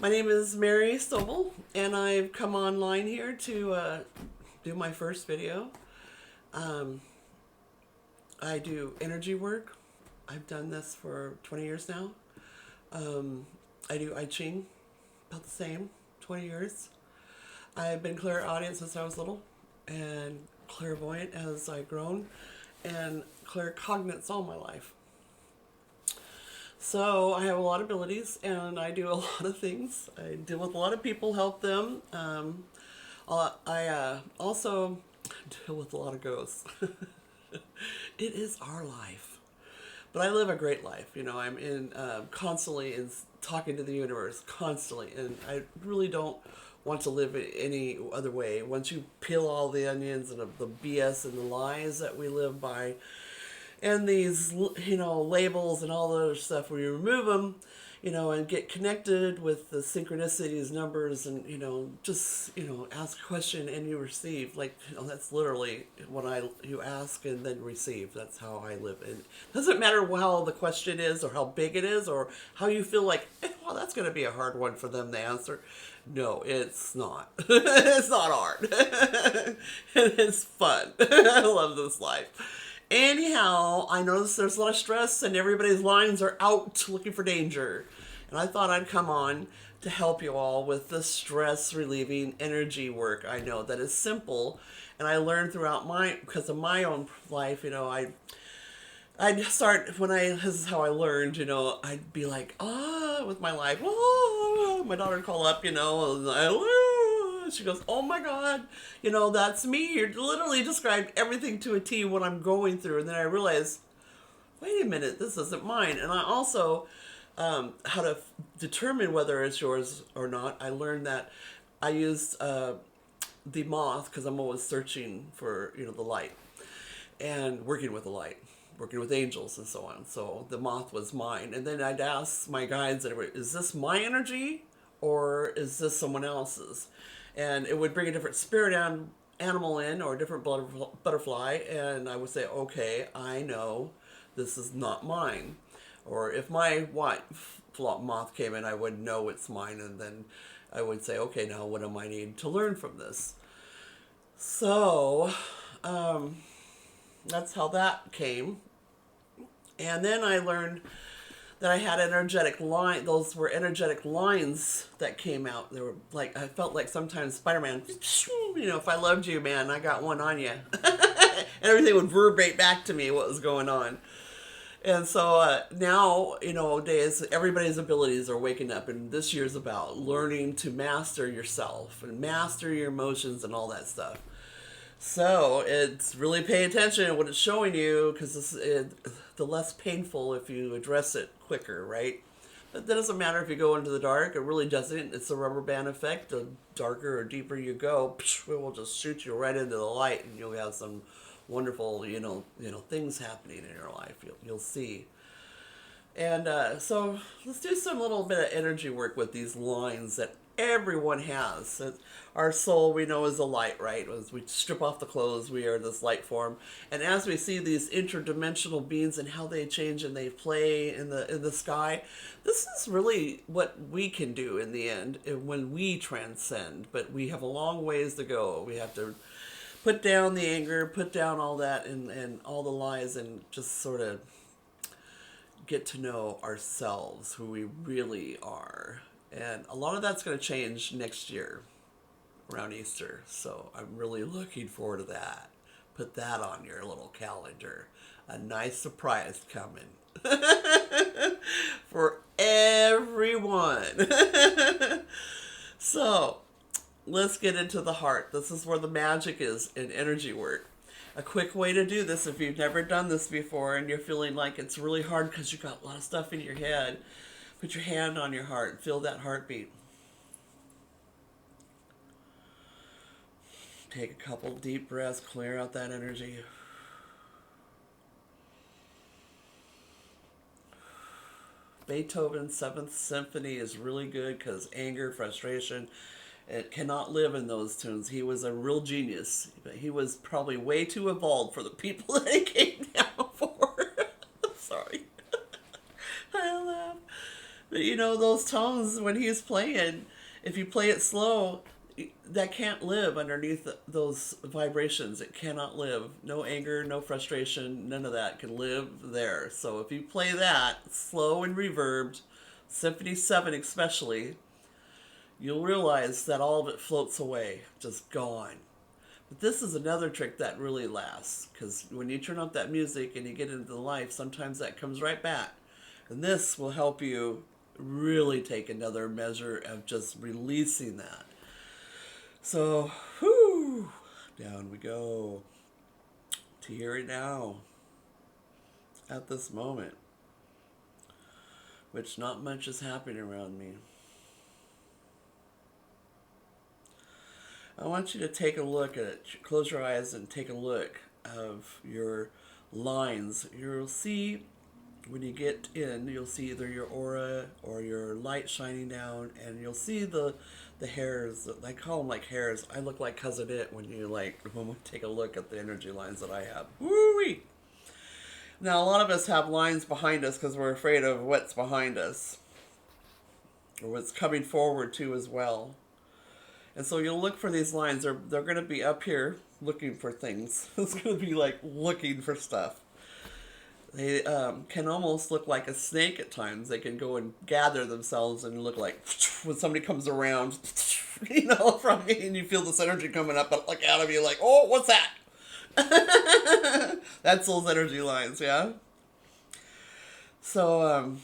My name is Mary Stovall, and I've come online here to do my first video. Um, I do energy work. I've done this for 20 years now. Um, I do I Ching, about the same, 20 years. I've been clairaudient since I was little, and clairvoyant as I've grown, and claircognizant all my life. So I have a lot of abilities, and I do a lot of things. I deal with a lot of people, help them. I also deal with a lot of ghosts. It is our life, but I live a great life. You know, I'm in constantly in talking to the universe constantly, and I really don't want to live it any other way. Once you peel all the onions and the BS and the lies that we live by, and these labels and all the other stuff, when you remove them, and get connected with the synchronicities, numbers, and just ask a question and you receive. Like, that's literally what you ask and then receive. That's how I live. And it doesn't matter how the question is or how big it is or how you feel like, well, that's going to be a hard one for them to answer. No, it's not. It's not hard. It's fun. I love this life. Anyhow, I notice there's a lot of stress and everybody's lines are out looking for danger. And I thought I'd come on to help you all with the stress relieving energy work. I know that is simple. And I learned throughout because of my own life, I'd start, this is how I learned, I'd be like, with my life, my daughter would call up, and she goes, oh my God, that's me. You literally described everything to a T what I'm going through. And then I realized, wait a minute, this isn't mine. And I also, how to determine whether it's yours or not, I learned that I used the moth because I'm always searching for, the light and working with the light, working with angels and so on. So the moth was mine. And then I'd ask my guides, is this my energy or is this someone else's? And it would bring a different spirit animal in or a different butterfly. And I would say, okay, I know this is not mine. Or if my white moth came in, I would know it's mine. And then I would say, okay, now what am I need to learn from this? So that's how that came. And then I learned that I had energetic line. Those were energetic lines that came out. They were like, I felt like sometimes Spider-Man, if I loved you, man, I got one on you. And everything would reverberate back to me what was going on. And so now, nowadays, everybody's abilities are waking up. And this year's about learning to master yourself and master your emotions and all that stuff. So it's really pay attention to what it's showing you because the less painful if you address it quicker, right? But that doesn't matter if you go into the dark. It really doesn't. It's a rubber band effect. The darker or deeper you go, it will just shoot you right into the light, and you'll have some wonderful, things happening in your life. You'll see. And so let's do some little bit of energy work with these lines that everyone has. Our soul, we know, is a light, right? As we strip off the clothes, we are this light form. And as we see these interdimensional beings and how they change and they play in the sky, this is really what we can do in the end when we transcend. But we have a long ways to go. We have to put down the anger, put down all that and all the lies, and just sort of get to know ourselves, who we really are. And a lot of that's going to change next year around Easter. So I'm really looking forward to that. Put that on your little calendar. A nice surprise coming for everyone. So let's get into the heart. This is where the magic is in energy work. A quick way to do this, if you've never done this before and you're feeling like it's really hard because you've got a lot of stuff in your head, put your hand on your heart and feel that heartbeat. Take a couple deep breaths, clear out that energy. Beethoven's Seventh Symphony is really good because anger, frustration, it cannot live in those tunes. He was a real genius, but he was probably way too evolved for the people that he came down for. Sorry. I laugh. But you know, those tones when he's playing, if you play it slow, that can't live underneath those vibrations. It cannot live. No anger, no frustration, none of that can live there. So if you play that slow and reverbed, Symphony 7 especially, you'll realize that all of it floats away, just gone. But this is another trick that really lasts, because when you turn up that music and you get into the life, sometimes that comes right back. And this will help you really take another measure of just releasing that. So, whew, down we go to here and now at this moment, which not much is happening around me. I want you to take a look at it. Close your eyes and take a look of your lines. You'll see when you get in, you'll see either your aura or your light shining down, and you'll see the hairs. I call them like hairs. I look like Cousin It when we take a look at the energy lines that I have. Woo-wee! Now, a lot of us have lines behind us because we're afraid of what's behind us or what's coming forward too as well. And so you'll look for these lines. They're going to be up here looking for things. It's going to be like looking for stuff. They can almost look like a snake at times. They can go and gather themselves and look like when somebody comes around, from me, and you feel this energy coming up like out of you, like, oh, what's that? That's those energy lines, yeah? So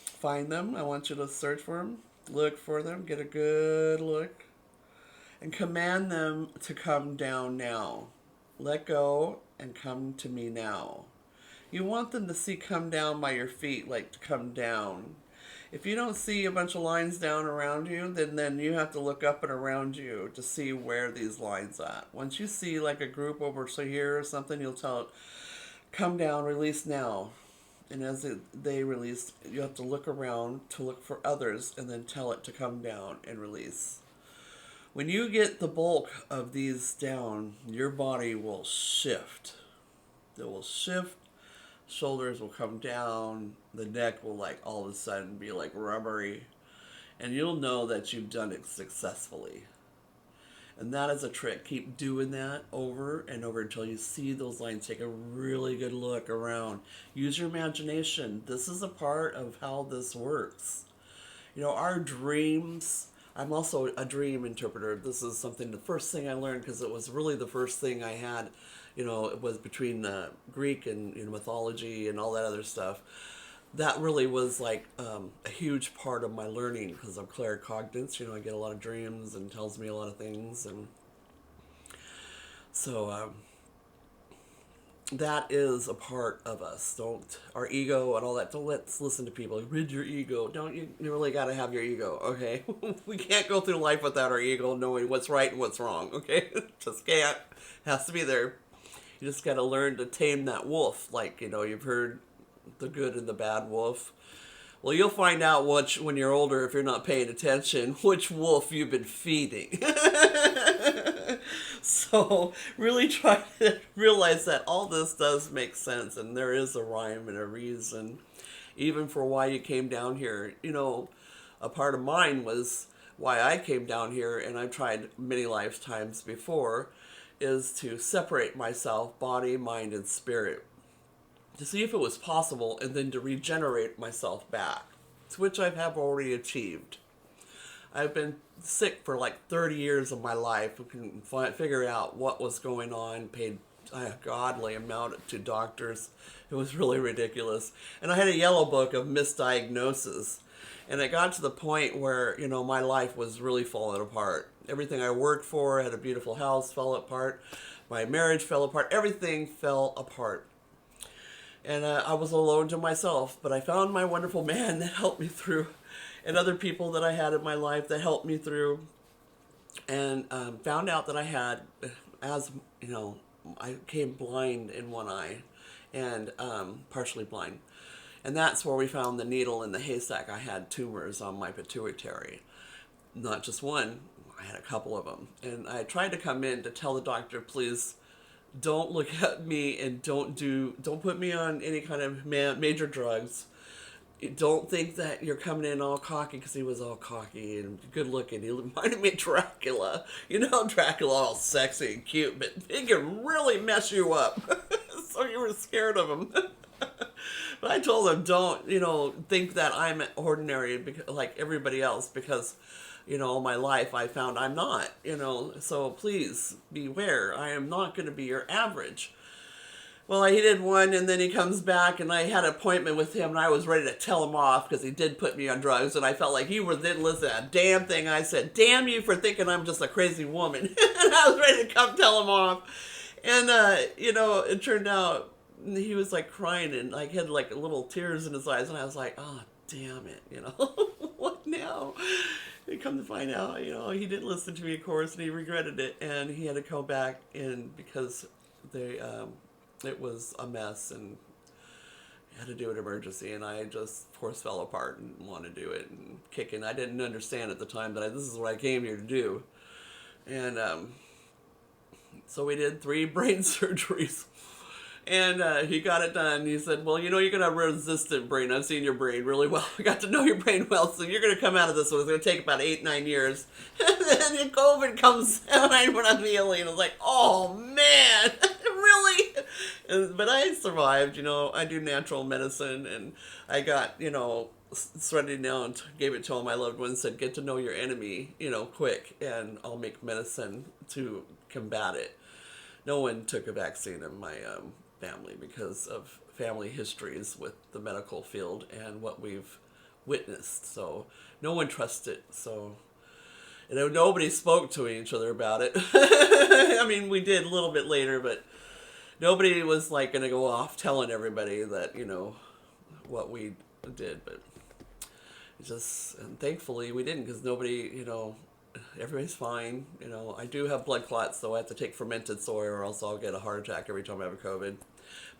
find them. I want you to search for them, look for them, get a good look, and command them to come down now. Let go and come to me now. You want them to see come down by your feet, like to come down. If you don't see a bunch of lines down around you, then you have to look up and around you to see where these lines at. Once you see like a group over here or something, you'll tell it, come down, release now. And as they release, you have to look around to look for others and then tell it to come down and release. When you get the bulk of these down, your body will shift. It will shift. Shoulders will come down. The neck will like all of a sudden be like rubbery. And you'll know that you've done it successfully. And that is a trick. Keep doing that over and over until you see those lines. Take a really good look around. Use your imagination. This is a part of how this works. Our dreams. I'm also a dream interpreter. This is the first thing I learned because it was really the first thing I had. It was between Greek and mythology and all that other stuff. That really was like a huge part of my learning because I'm claircognizant. I get a lot of dreams and tells me a lot of things, and so that is a part of us. Don't our ego and all that. Don't let's listen to people. Rid your ego. Don't you really got to have your ego? Okay, we can't go through life without our ego knowing what's right and what's wrong. Okay, just can't. Has to be there. You just got to learn to tame that wolf. Like, you've heard the good and the bad wolf. Well, you'll find out when you're older, if you're not paying attention, which wolf you've been feeding. So really try to realize that all this does make sense, and there is a rhyme and a reason, even for why you came down here. A part of mine was why I came down here, and I've tried many lifetimes before, is to separate myself, body, mind, and spirit, to see if it was possible, and then to regenerate myself back, which I have already achieved. I've been sick for like 30 years of my life. We can figure out what was going on, paid a godly amount to doctors. It was really ridiculous. And I had a yellow book of misdiagnosis. And it got to the point where, my life was really falling apart. Everything I worked for, had a beautiful house, fell apart. My marriage fell apart. Everything fell apart. And I was alone to myself. But I found my wonderful man that helped me through, and other people that I had in my life that helped me through. And found out that I had, I became blind in one eye and partially blind. And that's where we found the needle in the haystack. I had tumors on my pituitary. Not just one, I had a couple of them. And I tried to come in to tell the doctor, please don't look at me and don't put me on any kind of major drugs. Don't think that you're coming in all cocky, because he was all cocky and good looking. He reminded me of Dracula. You know, Dracula all sexy and cute, but he can really mess you up. So you were scared of him. But I told him, don't, think that I'm ordinary like everybody else, because, all my life I found I'm not, so please beware. I am not going to be your average. Well, he did one, and then he comes back, and I had an appointment with him, and I was ready to tell him off because he did put me on drugs, and I felt like he didn't listen to a damn thing I said. Damn you for thinking I'm just a crazy woman. And I was ready to come tell him off. And, it turned out he was like crying, and like had like little tears in his eyes, and I was like, oh, damn it, what now? And come to find out, he didn't listen to me, of course, and he regretted it, and he had to come back in because it was a mess, and had to do an emergency, and I just, of course, fell apart and wanted to do it and kicking. I didn't understand at the time that this is what I came here to do. And so we did 3 brain surgeries. And he got it done. He said, well, you're going to have a resistant brain. I've seen your brain really well. I got to know your brain well, so you're going to come out of this one. It's going to take about 8-9 years. And then COVID comes out, and I went on the alien. I was like, oh, man, really? But I survived. I do natural medicine, and I got, surrendered now and gave it to all my loved ones, said, get to know your enemy, quick, and I'll make medicine to combat it. No one took a vaccine in my family because of family histories with the medical field and what we've witnessed. So no one trusted. So nobody spoke to each other about it. I mean, we did a little bit later, but nobody was like going to go off telling everybody that, what we did. But and thankfully we didn't, because nobody, everybody's fine. I do have blood clots, so I have to take fermented soy, or else I'll get a heart attack every time I have a COVID.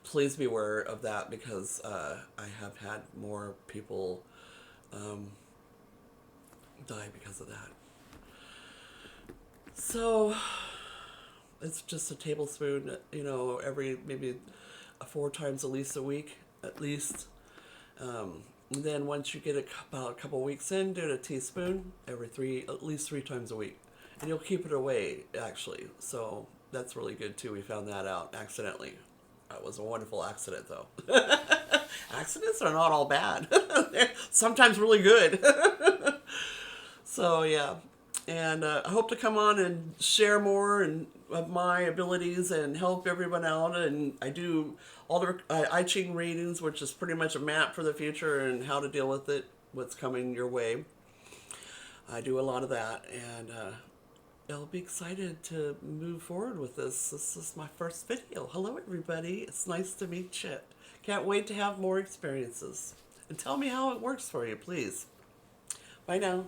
Please beware of that, because I have had more people die because of that. So it's just a tablespoon, every maybe 4 times at least a week, at least. And then once you get about a couple weeks in, do it a teaspoon at least 3 times a week. And you'll keep it away, actually. So that's really good, too. We found that out accidentally. That was a wonderful accident, though. Accidents are not all bad. They're sometimes really good. So, yeah. And I hope to come on and share more of my abilities and help everyone out. And I do all the I Ching readings, which is pretty much a map for the future and how to deal with it, what's coming your way. I do a lot of that, and I'll be excited to move forward with this. This is my first video. Hello, everybody. It's nice to meet you. Can't wait to have more experiences. And tell me how it works for you, please. Bye now.